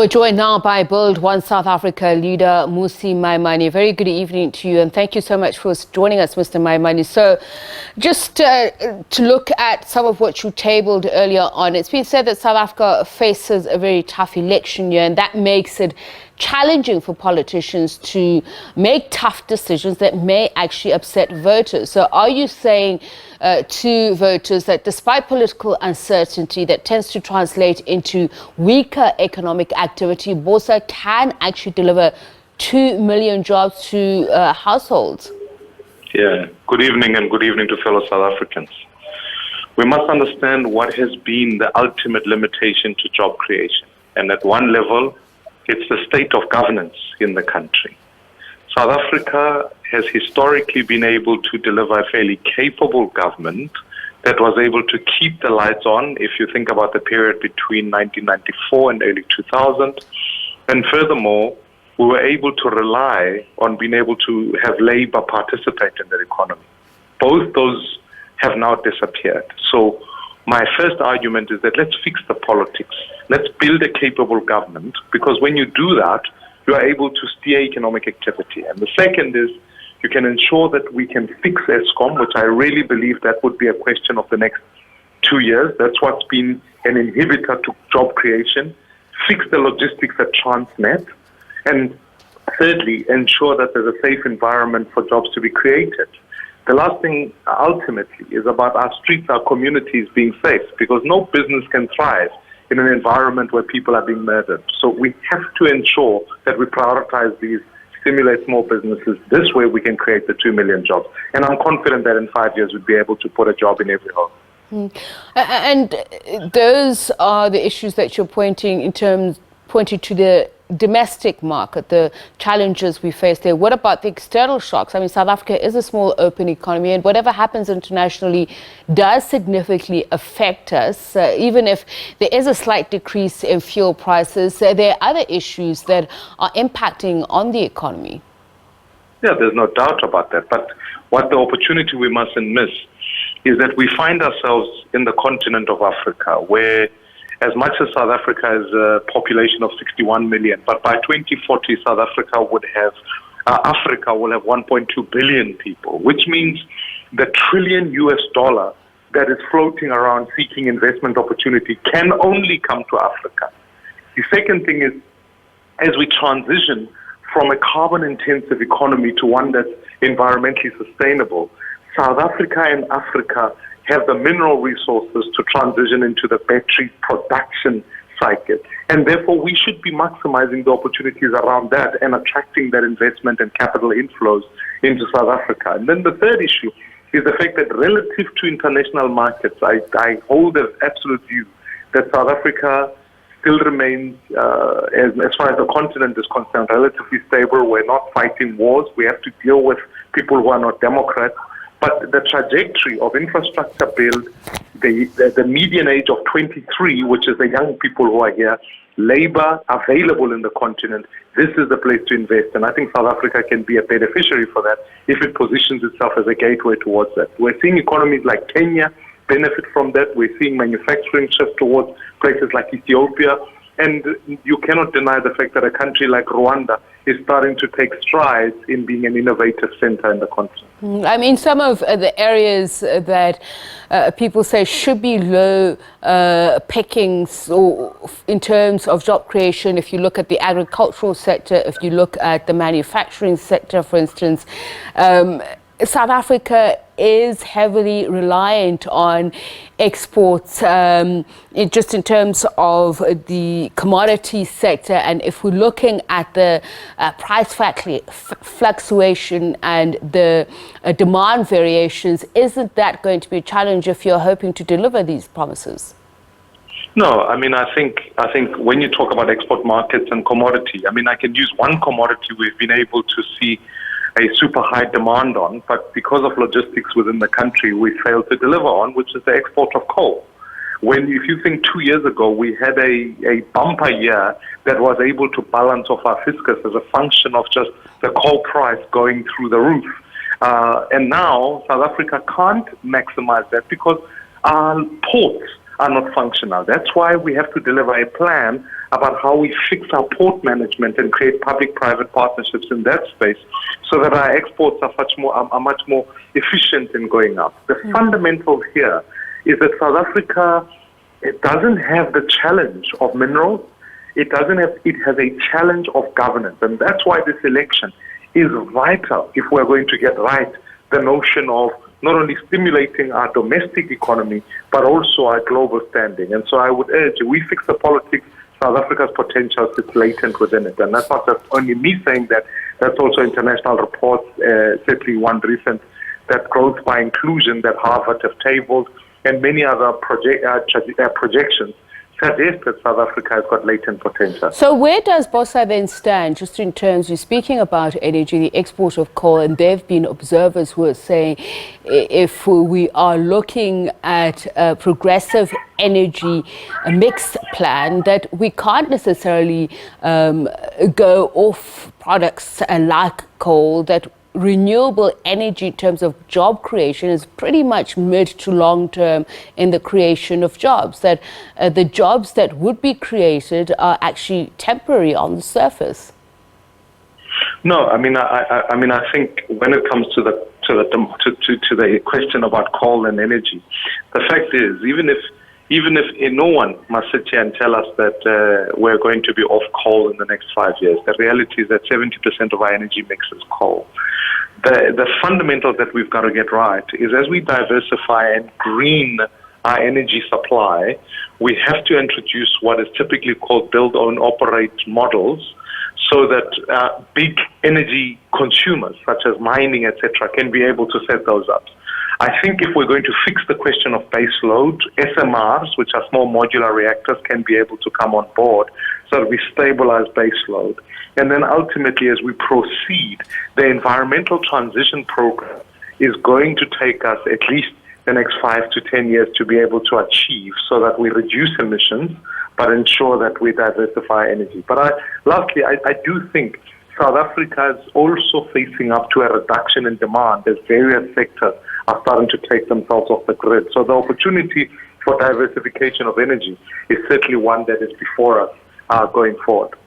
We're joined now by Build One South Africa leader Mmusi Maimane. Very good evening to you, and thank you so much for joining us, Mr. Maimane. So, just to look at some of what you tabled earlier on, it's been said that South Africa faces a very tough election year, and that makes it challenging for politicians to make tough decisions that may actually upset voters. So are you saying to voters that despite political uncertainty that tends to translate into weaker economic activity, BOSA can actually deliver 2 million jobs to households? Yeah, good evening, and good evening to fellow South Africans. We must understand what has been the ultimate limitation to job creation. And at one level, it's the state of governance in the country. South Africa has historically been able to deliver a fairly capable government that was able to keep the lights on, if you think about the period between 1994 and early 2000. And furthermore, we were able to rely on being able to have labor participate in the economy. Both those have now disappeared. So my first argument is that let's fix the politics. Let's build a capable government, because when you do that, you are able to steer economic activity. And the second is you can ensure that we can fix ESCOM, which I really believe that would be a question of the next 2 years. That's what's been an inhibitor to job creation. Fix the logistics at Transnet. And thirdly, ensure that there's a safe environment for jobs to be created. The last thing ultimately is about our streets, our communities being safe, because no business can thrive in an environment where people are being murdered. So we have to ensure that we prioritize these, stimulate small businesses. This way we can create the 2 million jobs. And I'm confident that in 5 years we'll be able to put a job in every home. And those are the issues that you're pointing to the domestic market, the challenges we face there. What about the external shocks? I mean, South Africa is a small open economy, and whatever happens internationally does significantly affect us. Even if there is a slight decrease in fuel prices, there are other issues that are impacting on the economy. Yeah, there's no doubt about that. But what the opportunity we mustn't miss is that we find ourselves in the continent of Africa, where as much as South Africa has a population of 61 million, but by 2040, Africa will have 1.2 billion people, which means the trillion US dollar that is floating around seeking investment opportunity can only come to Africa. The second thing is, as we transition from a carbon-intensive economy to one that's environmentally sustainable, South Africa and Africa have the mineral resources to transition into the battery production cycle. And therefore, we should be maximizing the opportunities around that and attracting that investment and capital inflows into South Africa. And then the third issue is the fact that relative to international markets, I hold an absolute view that South Africa still remains, as far as the continent is concerned, relatively stable. We're not fighting wars. We have to deal with people who are not democrats. But the trajectory of infrastructure build, the median age of 23, which is the young people who are here, labor available in the continent, this is the place to invest. And I think South Africa can be a beneficiary for that if it positions itself as a gateway towards that. We're seeing economies like Kenya benefit from that. We're seeing manufacturing shift towards places like Ethiopia. And you cannot deny the fact that a country like Rwanda is starting to take strides in being an innovative center in the continent. I mean, some of the areas that people say should be low pickings or in terms of job creation, if you look at the agricultural sector, if you look at the manufacturing sector, for instance, South Africa is heavily reliant on exports, just in terms of the commodity sector. And if we're looking at the price fluctuation and the demand variations, isn't that going to be a challenge if you're hoping to deliver these promises? No, I mean, I think when you talk about export markets and commodity, I mean, I can use one commodity we've been able to see a super high demand on, but because of logistics within the country, we failed to deliver on, which is the export of coal. If you think 2 years ago, we had a bumper year that was able to balance off our fiscus as a function of just the coal price going through the roof. And now South Africa can't maximize that because our ports are not functional. That's why we have to deliver a plan about how we fix our port management and create public-private partnerships in that space so that our exports are much more efficient in going up. The fundamental here is that South Africa, it doesn't have the challenge of minerals. It has a challenge of governance. And that's why this election is vital if we're going to get right the notion of not only stimulating our domestic economy, but also our global standing. And so I would urge you, we fix the politics, South Africa's potential sits latent within it. And that's not just only me saying that, that's also international reports, certainly one recent, that growth by inclusion that Harvard have tabled, and many other projections suggest that South Africa has got latent potential. So where does BOSA then stand, just in terms, you're speaking about energy, the export of coal, and there have been observers who are saying if we are looking at a progressive energy mix plan, that we can't necessarily go off products like coal, that renewable energy in terms of job creation is pretty much mid to long term in the creation of jobs, that the jobs that would be created are actually temporary on the surface. No, I think when it comes to the question about coal and energy, the fact is, even if no one must sit here and tell us that we're going to be off coal in the next 5 years, the reality is that 70% of our energy mix is coal. The fundamentals that we've got to get right is, as we diversify and green our energy supply, we have to introduce what is typically called build, own, operate models, so that big energy consumers, such as mining, etc., can be able to set those up. I think if we're going to fix the question of base load, SMRs, which are small modular reactors, can be able to come on board so that we stabilize base load. And then ultimately, as we proceed, the environmental transition program is going to take us at least the next 5 to 10 years to be able to achieve, so that we reduce emissions, but ensure that we diversify energy. But lastly, I do think South Africa is also facing up to a reduction in demand as various sectors are starting to take themselves off the grid. So the opportunity for diversification of energy is certainly one that is before us going forward.